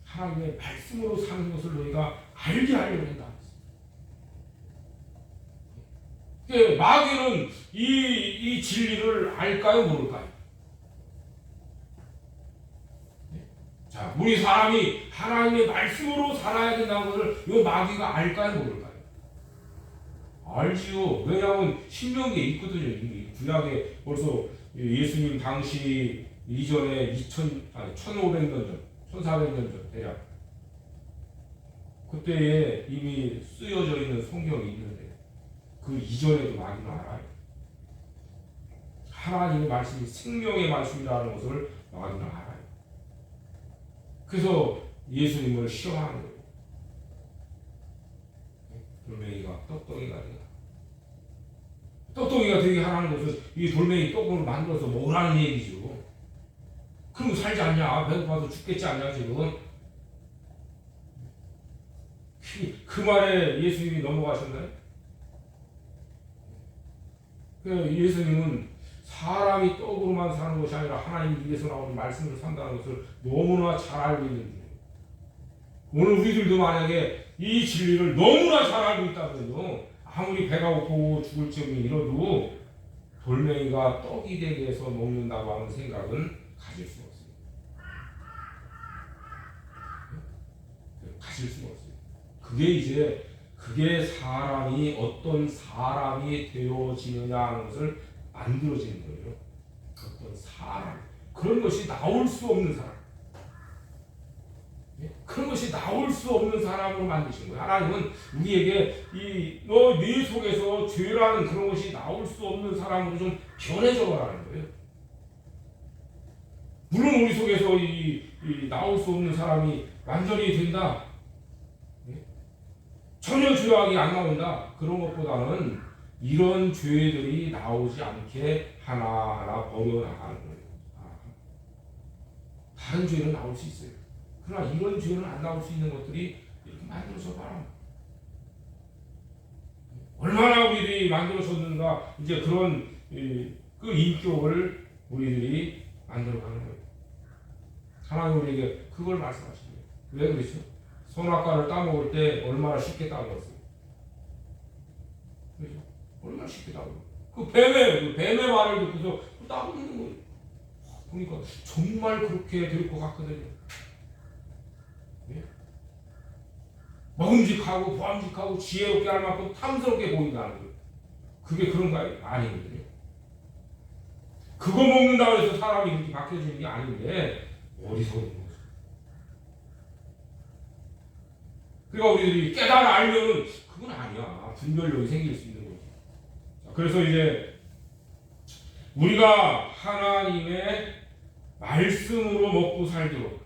하나님의 말씀으로 사는 것을 너희가 알게 하려고 한다. 마귀는 이 진리를 알까요, 모를까요? 자, 우리 사람이 하나님의 말씀으로 살아야 된다는 것을 이 마귀가 알까요, 모를까요? 알지요. 왜냐하면 신명기에 있거든요. 이미 구약에 벌써 예수님 당시 이전에 1500년 전, 1400년 전 대략 그때에 이미 쓰여져 있는 성경이 있는데 그 이전에도 마귀는 알아요. 하나님의 말씀이 생명의 말씀이라는 것을 마귀는 알아요. 그래서 예수님을 시험하는 거예요. 돌멩이가 떡덩이가 되게 떡덩이가 되게 하라는 것은 이 돌멩이 떡을 만들어서 먹으라는 얘기죠. 그럼 살지 않냐? 배고파서 죽겠지 않냐 지금? 그 말에 예수님이 넘어가셨나요? 예수님은 사람이 떡으로만 사는 것이 아니라 하나님 입에서 나오는 말씀으로 산다는 것을 너무나 잘 알고 있는 분이에요. 오늘 우리들도 만약에 이 진리를 너무나 잘 알고 있다면요, 아무리 배가 고프고 죽을 점이 이러도 돌멩이가 떡이 되게 해서 먹는다고 하는 생각은 가질 수가 없어요. 가질 수가 없어요. 그게 사람이 어떤 사람이 되어지느냐 하는 것을 만들어지는 거예요. 어떤 사람, 그런 것이 나올 수 없는 사람, 그런 것이 나올 수 없는 사람으로 만드신 거예요. 하나님은 우리에게 네 속에서 죄라는 그런 것이 나올 수 없는 사람으로 좀 변해져 가라는 거예요. 물론 우리 속에서 나올 수 없는 사람이 완전히 된다, 전혀 죄악이 안 나온다, 그런 것보다는 이런 죄들이 나오지 않게 하나하나 버려나가는 거예요. 다른 죄는 나올 수 있어요. 그러나 이런 죄는 안 나올 수 있는 것들이 이렇게 만들어져 봐라. 얼마나 우리들이 만들어졌는가, 이제 그런 그 인격을 우리들이 만들어가는 거예요. 하나님 우리에게 그걸 말씀하시는 거예요. 왜 그렇죠? 선악과를 따먹을 때 얼마나 쉽게 따먹었어요. 그렇죠? 얼마나 쉽게 따먹어요. 그 뱀의 말을 듣고서 따먹는 거예요. 그러니까 정말 그렇게 될 것 같거든요. 예? 먹음직하고 보암직하고 지혜롭게 할 만큼 탐스럽게 보인다는 거예요. 그게 그런가요? 아니거든요. 그거 먹는다고 해서 사람이 그렇게 바뀌어지는 게 아닌데 어리석은 거죠. 그러니까 우리들이 깨달아 알면은 그건 아니야. 분별력이 생길 수 있는 거지. 그래서 이제 우리가 하나님의 말씀으로 먹고 살도록,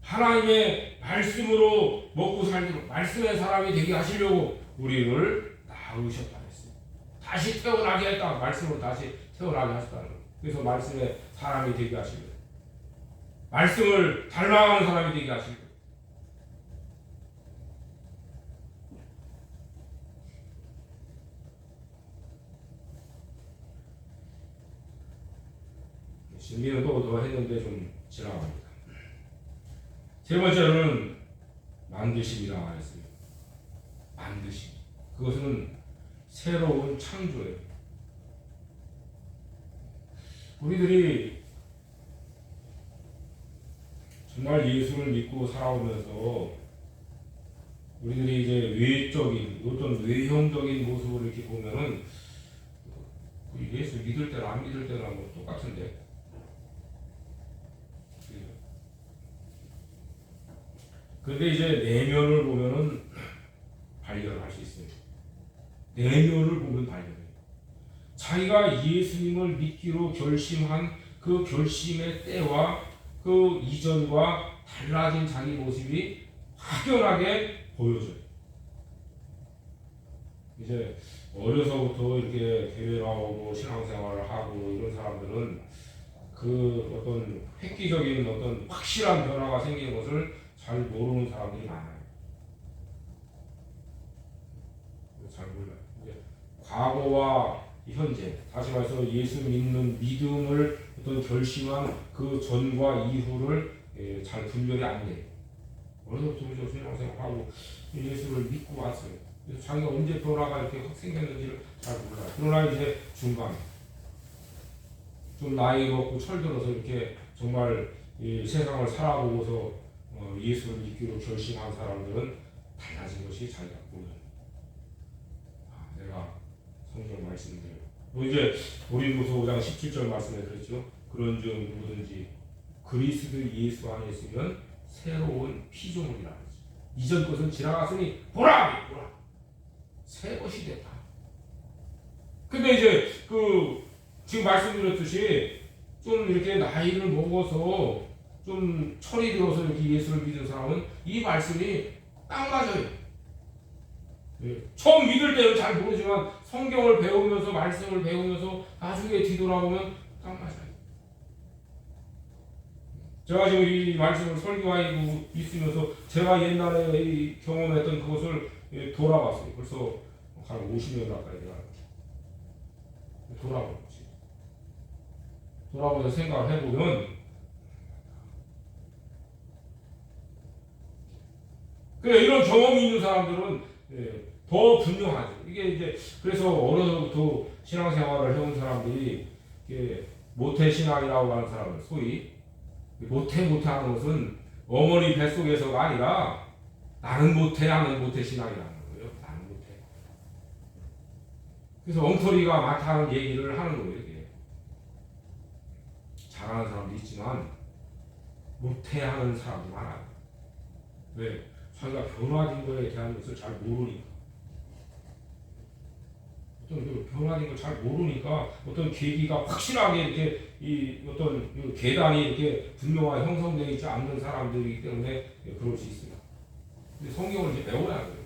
하나님의 말씀으로 먹고 살도록 말씀의 사람이 되게 하시려고 우리를 낳으셨다 했어요. 다시 태어나게 했다. 말씀으로 다시 태어나게 하셨다는 거예요. 그래서 말씀의 사람이 되게 하시려고, 말씀을 닮아가는 사람이 되게 하시려고. 준비는 또 했는데 좀 지나갑니다. 세 번째로는 만드심이라 했어요. 만드심. 그것은 새로운 창조예요. 우리들이 정말 예수를 믿고 살아오면서 우리들이 이제 외적인 어떤 외형적인 모습을 이렇게 보면은 예수 믿을 때나 안 믿을 때나 뭐 똑같은데, 그런데 이제 내면을 보면은 발견할 수 있어요. 내면을 보면 발견해요. 자기가 예수님을 믿기로 결심한 그 결심의 때와 그 이전과 달라진 자기 모습이 확연하게 보여져요. 이제 어려서부터 이렇게 교회 나오고 신앙생활을 하고 이런 사람들은 그 어떤 획기적인 어떤 확실한 변화가 생기는 것을 잘 모르는 사람들이 많아요. 잘 몰라요. 이제 과거와 현재, 다시 말해서 예수 믿는 믿음을 어떤 결심한 그 전과 이후를 잘 분별이 안 돼요. 어려서부터 우리가 신앙생활하고 예수를 믿고 왔어요. 그래서 자기가 언제 변화가 이렇게 확 생겼는지를 잘 몰라요. 그러나 이제 중간에 좀 나이 먹고 철들어서 이렇게 정말 이 세상을 살아보고서 예수를 믿기로 결심한 사람들은 달라진 것이 자기가 보여요. 내가 성경 말씀대로 이제 고린도서 5장 17절 말씀에 그랬죠. 그런즉 누구든지 그리스도 예수 안에 있으면 새로운 피조물이라 하지. 이전 것은 지나갔으니 보라! 보라! 새 것이 됐다. 근데 이제 지금 말씀드렸듯이 좀 이렇게 나이를 먹어서 좀 철이 들어서 이렇게 예수를 믿는 사람은 이 말씀이 딱 맞아요. 처음 믿을 때는 잘 모르지만 성경을 배우면서 말씀을 배우면서 나중에 뒤돌아보면 딱 맞아요. 제가 지금 이 말씀을 설교하고 있으면서 제가 옛날에 경험했던 그것을 돌아봤어요. 벌써 한 50년 가까이 돼가요. 돌아보지. 돌아보면서 생각을 해보면 그래, 이런 경험이 있는 사람들은 더 분명하죠. 이게 이제 그래서 어려서부터 신앙생활을 해온 사람들이 모태신앙이라고 하는 사람을 소위 모태하는 것은 어머니 뱃속에서가 아니라 나는 모태하는 모태신앙이라는 거예요. 나는 모태. 그래서 엉터리가 많다는 얘기를 하는 거예요. 이게. 잘하는 사람도 있지만 모태하는 사람도 많아요. 왜? 자기가 변화된 거에 대한 것을 잘 모르니까. 어떤 변화된 걸 잘 모르니까 어떤 계기가 확실하게 이렇게 어떤 계단이 이렇게 분명하게 형성되어 있지 않는 사람들이기 때문에 그럴 수 있습니다. 근데 성경을 이제 배워야 돼요.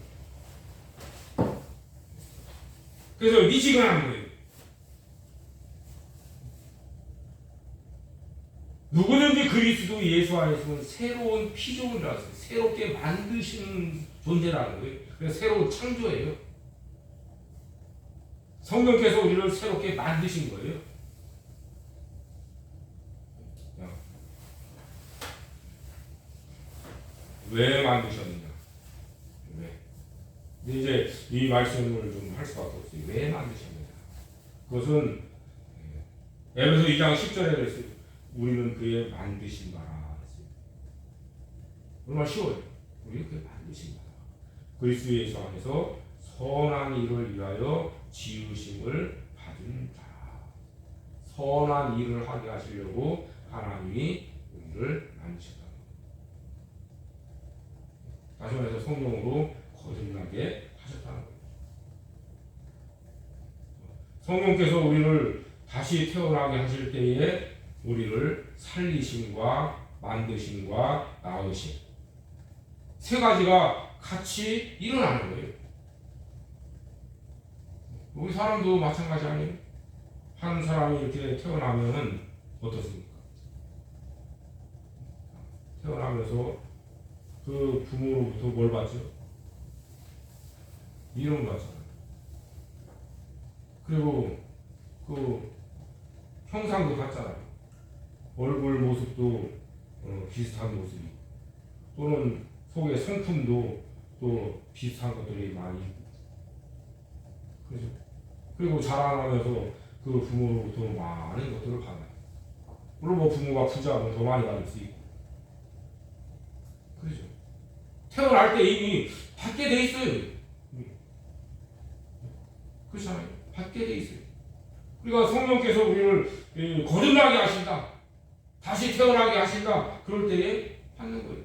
그래서 미지근한 거예요. 누구든지 그리스도 예수 안에 있으면 새로운 피조물이라고 했어요. 새롭게 만드시는 존재라는 거예요. 그래서 새로운 창조예요. 성령께서 우리를 새롭게 만드신 거예요. 왜 만드셨느냐? 왜? 근데 이제 이 말씀을 좀 할 수밖에 없어요. 왜 만드셨느냐? 그것은 에베소 2장 10절에 그랬어요. 우리는 그의 만드신 바라. 얼마나 쉬워요. 우리 그의 만드신 바라. 그리스도 예수 안에서 선한 일을 위하여 지으심을 받은 자. 선한 일을 하게 하시려고 하나님이 우리를 만드셨다. 다시 말해서 성령으로 거듭나게 하셨다는 거예요. 성령께서 우리를 다시 태어나게 하실 때에 우리를 살리심과 만드심과 낳으심 세 가지가 같이 일어나는 거예요. 우리 사람도 마찬가지 아니에요? 한 사람이 이렇게 태어나면 어떻습니까? 태어나면서 그 부모로부터 뭘 받죠? 이름을 받잖아요. 그리고 그 형상도 같잖아요. 얼굴 모습도 비슷한 모습이, 또는 속의 성품도 또 비슷한 것들이 많이 있고, 그렇죠? 그리고 자라나면서 그 부모로부터 많은 것들을 받아요. 물론 뭐 부모가 부자면 더 많이 받을 수 있고, 그렇죠? 태어날 때 이미 받게 돼 있어요. 그렇잖아요. 받게 돼 있어요. 그러니까 성령께서 우리를 거듭나게 하신다, 다시 태어나게 하신다, 그럴 때에 받는 거예요.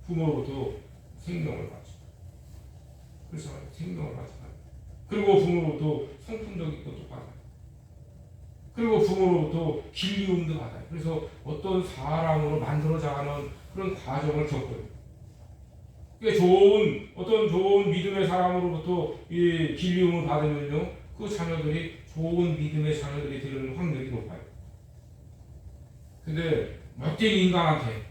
부모로부터 생명을 받죠. 그렇잖아요. 생명을 받잖아요. 그리고 부모로부터 성품적인 것도 받아요. 그리고 부모로부터 길리움도 받아요. 그래서 어떤 사람으로 만들어져가는 그런 과정을 겪어요. 어떤 좋은 믿음의 사람으로부터 이 길리움을 받으면요, 그 자녀들이 좋은 믿음의 자녀들이 되는 확률이 높아요. 근데 못된 인간한테,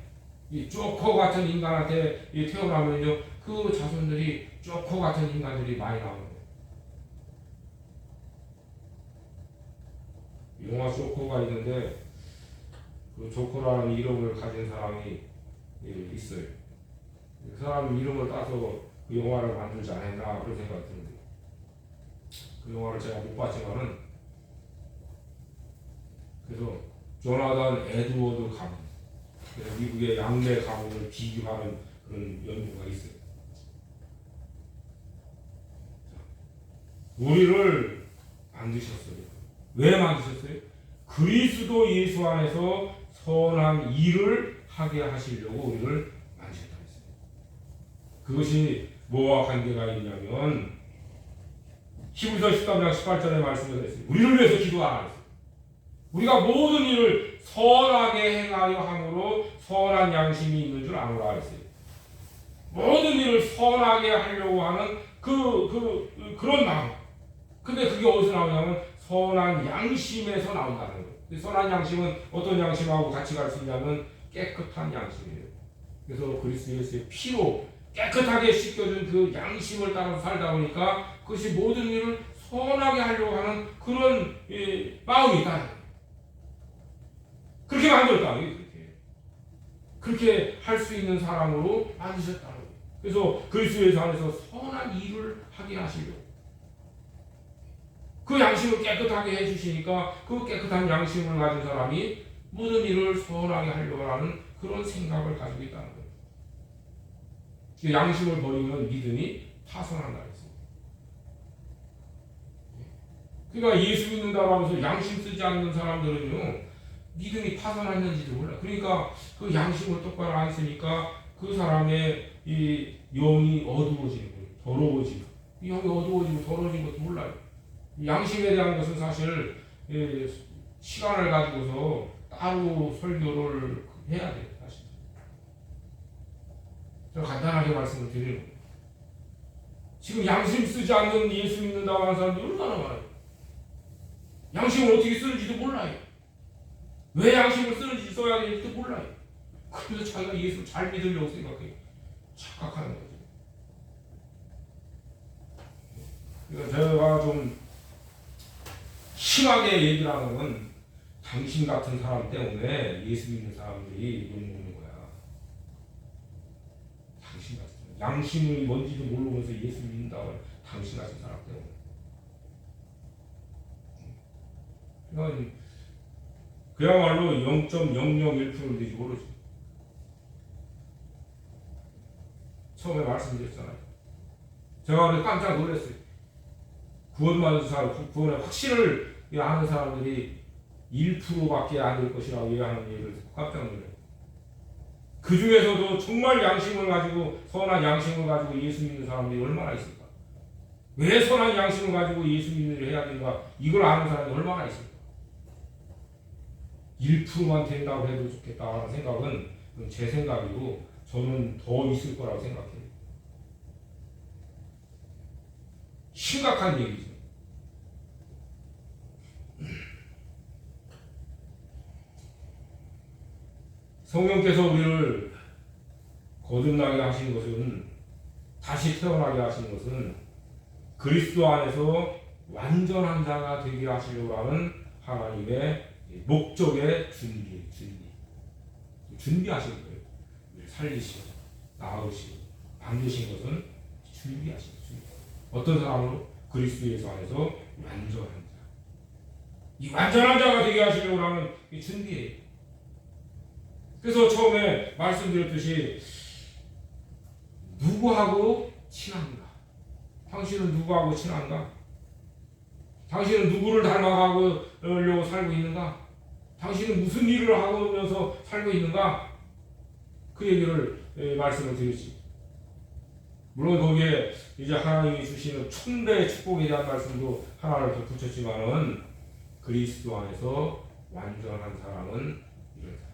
이 쪼커 같은 인간한테 태어나면요, 그 자손들이 쪼커 같은 인간들이 많이 나오는 거예요. 영화 조커가 있는데 그 조커라는 이름을 가진 사람이 있어요. 그 사람 이름을 따서 그 영화를 만들지 않았나 그런 생각이 드는데, 그 영화를 제가 못 봤지만은, 그래서 조나단 에드워드 가문, 미국의 양대 가문을 비교하는 그런 연구가 있어요. 우리를 만드셨어요. 왜 만드셨어요? 그리스도 예수 안에서 선한 일을 하게 하시려고 우리를 만드셨다 했어요. 그것이 뭐와 관계가 있냐면, 히브리서 13장 18절의 말씀을 했어요. 우리를 위해서 기도하라 했어요. 우리가 모든 일을 선하게 행하려 함으로 선한 양심이 있는 줄 아노라 했어요. 모든 일을 선하게 하려고 하는 그런 마음. 근데 그게 어디서 나오냐면 선한 양심에서 나온다는 거예요. 선한 양심은 어떤 양심하고 같이 갈 수 있냐면 깨끗한 양심이에요. 그래서 그리스도 예수의 피로 깨끗하게 씻겨준 그 양심을 따라서 살다 보니까 그것이 모든 일을 선하게 하려고 하는 그런 마음이 있다는 거예요. 그렇게 만들었다. 그렇게 할 수 있는 사람으로 만드셨다는 거예요. 그래서 그리스도 예수 안에서 선한 일을 하게 하시려고. 그 양심을 깨끗하게 해주시니까 그 깨끗한 양심을 가진 사람이 모든 일을 선하게 하려고 하는 그런 생각을 가지고 있다는 거예요. 그 양심을 버리면 믿음이 파손한다 했습니다. 그러니까 예수 믿는다고 하면서 양심 쓰지 않는 사람들은요, 믿음이 파손했는지도 몰라. 그러니까 그 양심을 똑바로 안 쓰니까 그 사람의 이 영이 어두워지는 거예요. 더러워지고. 이 영이 어두워지고 더러워진 것도 몰라요. 양심에 대한 것은 사실 시간을 가지고서 따로 설교를 해야 돼요. 사실. 제가 간단하게 말씀을 드리는 거예요. 지금 양심 쓰지 않는 예수 믿는다고 하는 사람들이 얼마나 많아요. 양심을 어떻게 쓰는지도 몰라요. 왜 양심을 쓰는지 써야 되는지도 몰라요. 그래서 자기가 예수를 잘 믿으려고 생각해요. 착각하는 거죠. 그러니까 제가 좀 심하게 얘기를 하는, 당신 같은 사람 때문에 예수 믿는 사람들이 욕먹는 거야. 당신 같은 사람. 양심이 뭔지도 모르면서 예수 믿는다고 당신 같은 사람 때문에. 그러니까 그야말로 0.001%를 되지 모르지. 처음에 말씀드렸잖아요. 제가 깜짝 놀랐어요. 구원받은 사람, 구원의 확신을 아는 사람들이 1%밖에 안 될 것이라고 얘기하는 얘기를 듣고 깜짝 놀라요. 그 중에서도 정말 양심을 가지고 선한 양심을 가지고 예수 믿는 사람들이 얼마나 있을까? 왜 선한 양심을 가지고 예수 믿는 일을 해야 되는가? 이걸 아는 사람이 얼마나 있을까? 1%만 된다고 해도 좋겠다는 생각은 제 생각이고 저는 더 있을 거라고 생각해요. 심각한 얘기죠. 성령께서 우리를 거듭나게 하신 것은, 다시 태어나게 하신 것은 그리스도 안에서 완전한 자가 되게 하시려고 하는 하나님의 목적의 준비하신 거예요. 살리시고 낳으시고 만드신 것은 준비하신 거예요. 어떤 사람으로? 그리스도 예수 안에서 완전한 자. 이 완전한 자가 되게 하시려고 하는 이 준비예요. 그래서 처음에 말씀드렸듯이 누구하고 친한가? 당신은 누구하고 친한가? 당신은 누구를 닮아가려고 살고 있는가? 당신은 무슨 일을 하면서 살고 있는가? 그 얘기를 말씀을 드리지. 물론 거기에 이제 하나님이 주시는 천대의 축복에 대한 말씀도 하나를 더 붙였지만은 그리스도 안에서 완전한 사람은 이런 사람.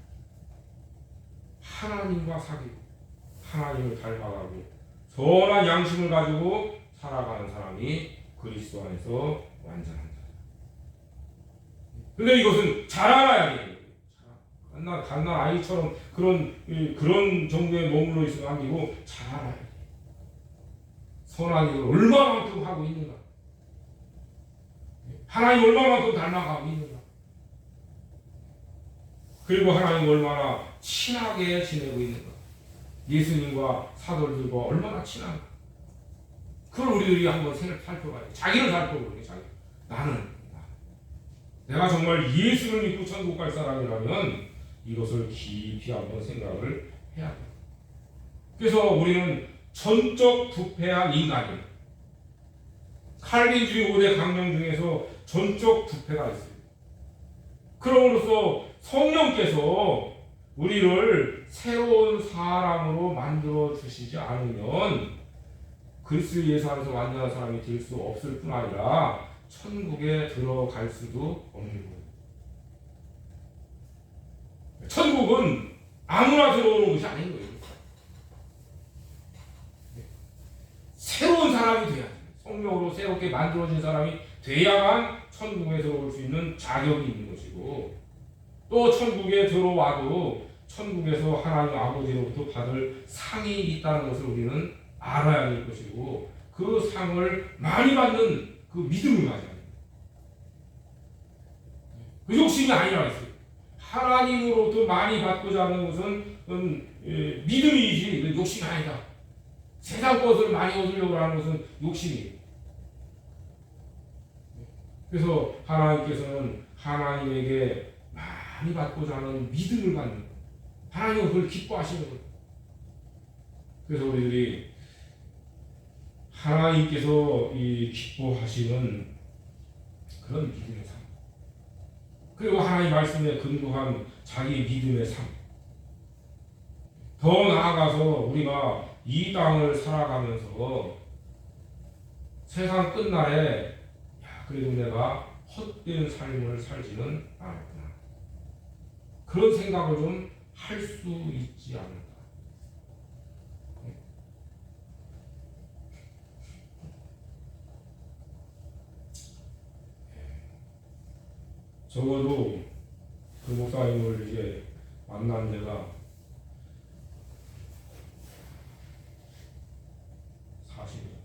하나님과 사귀고 하나님을 닮아가고 선한 양심을 가지고 살아가는 사람이 그리스도 안에서 완전한 자. 근데 이것은 잘 알아야 돼요. 갓난 아이처럼 그런 정도에 머물러 있으면 안 되고 잘 알아야 돼. 선한 일을 얼마만큼 하고 있는가? 하나님 얼마만큼 닮아가고 있는가? 그리고 하나님 얼마나 친하게 지내고 있는가? 예수님과 사도들과 얼마나 친한가? 그걸 우리들이 한번 살펴봐야 돼. 자기를 살펴보는 게 자기. 내가 정말 예수를 믿고 천국 갈 사람이라면 이것을 깊이 한번 생각을 해야 돼. 그래서 우리는 전적 부패한 인간이에요. 칼빈주의 5대 강령 중에서 전적 부패가 있어요. 그럼으로써 성령께서 우리를 새로운 사람으로 만들어 주시지 않으면 그리스도 예수 안에서 완전한 사람이 될 수 없을 뿐 아니라 천국에 들어갈 수도 없는 거예요. 천국은 아무나 들어오는 것이 아닌 거예요. 새로운 사람이 돼야 돼요. 성령으로 새롭게 만들어진 사람이 돼야만 천국에 들어올 수 있는 자격이 있는 것이고, 또 천국에 들어와도 천국에서 하나님 아버지로부터 받을 상이 있다는 것을 우리는 알아야 될 것이고, 그 상을 많이 받는 그 믿음을 가져야 돼요. 그 욕심이 아니라 했어요. 하나님으로부터 많이 받고자 하는 것은 믿음이지 욕심이 아니다. 세상 것을 많이 얻으려고 하는 것은 욕심이에요. 그래서 하나님께서는 하나님에게 많이 받고자 하는 믿음을 갖는 거예요. 하나님은 그걸 기뻐하시는 거예요. 그래서 우리들이 하나님께서 이 기뻐하시는 그런 믿음의 삶, 그리고 하나님 말씀에 근거한 자기 믿음의 삶, 더 나아가서 우리가 이 땅을 살아가면서 세상 끝날에 그래도 내가 헛된 삶을 살지는 않았구나, 그런 생각을 좀 할 수 있지 않을까. 적어도 그 목사님을 이제 만난 데가 40년.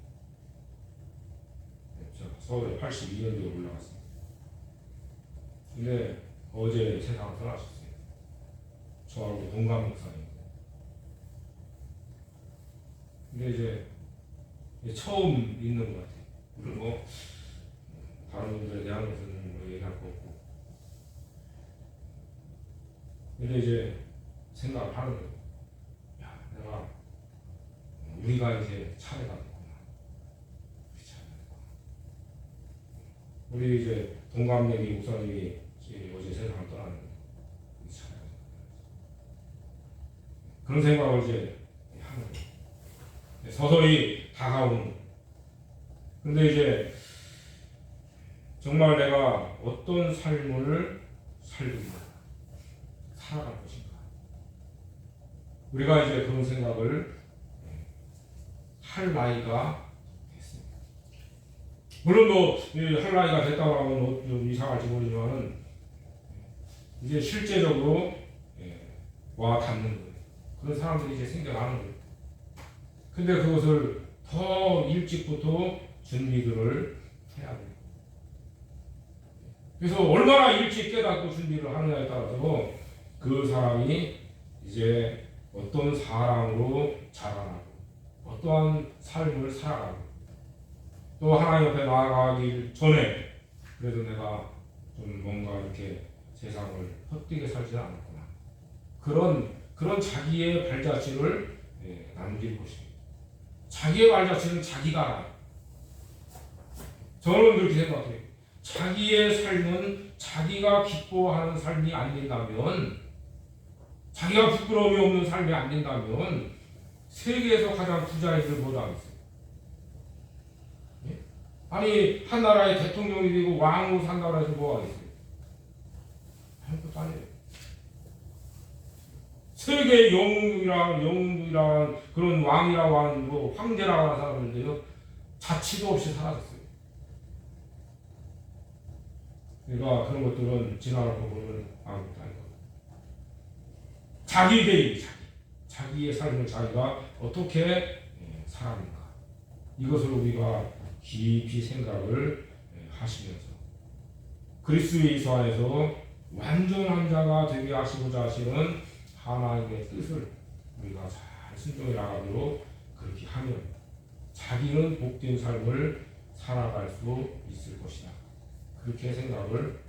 제가 서울에 82년도에 올라갔습니다. 근데 어제 세상을 떠나셨어요. 저하고 동갑 목사님. 근데 이제 처음 있는 것 같아요. 그리고 다른 분들에 대한 것은 뭐 얘기할 거 없고. 근데 이제 생각을 하는 거예요. 야, 우리가 이제 차례가 됐구나. 우리 이제 동갑내기 목사님이 어제 이제 세상을 떠나는 거예요. 그런 생각을 이제 하는 거예요. 서서히 다가오는 거예요. 근데 이제 정말 내가 어떤 삶을 살든가 살아갈 것인가. 우리가 이제 그런 생각을 할 나이가 됐습니다. 물론 할 나이가 됐다고 하면 좀 이상할지 모르지만은 이제 실제적으로 와 닿는 거예요. 그런 사람들이 이제 생겨나는 거예요. 근데 그것을 더 일찍부터 준비들을 해야 돼요. 그래서 얼마나 일찍 깨닫고 준비를 하느냐에 따라서 그 사람이 이제 어떤 사람으로 자라나고 어떠한 삶을 살아가고 또 하나님 옆에 나아가기 전에 그래도 내가 좀 뭔가 이렇게 세상을 헛되게 살지 않았구나. 그런 자기의 발자취를 남길 것입니다. 자기의 발자취는 자기가 알아요. 저는 그렇게 생각해요. 자기의 삶은 자기가 기뻐하는 삶이 안 된다면, 자기가 부끄러움이 없는 삶이 안 된다면 세계에서 가장 부자이들 뭐라 하겠어요? 아니 한 나라의 대통령이 되고 왕으로 산다고 해서 뭐 하겠어요? 아무것도 아니에요. 세계 영웅이란 그런 왕이라고 하는 뭐 황제라고 하는 사람인데요, 자치도 없이 사라졌어요. 그러니까 그런 것들은 지나가고 보면 아무것도 아니고 자기 개인, 자기의 삶을 자기가 어떻게 살아가는가, 이것을 우리가 깊이 생각을 하시면서 그리스도 안에서 완전한 자가 되게 하시고자 하시는 하나님의 뜻을 우리가 잘 순종해 나가도록 그렇게 하면 자기는 복된 삶을 살아갈 수 있을 것이다. 그렇게 생각을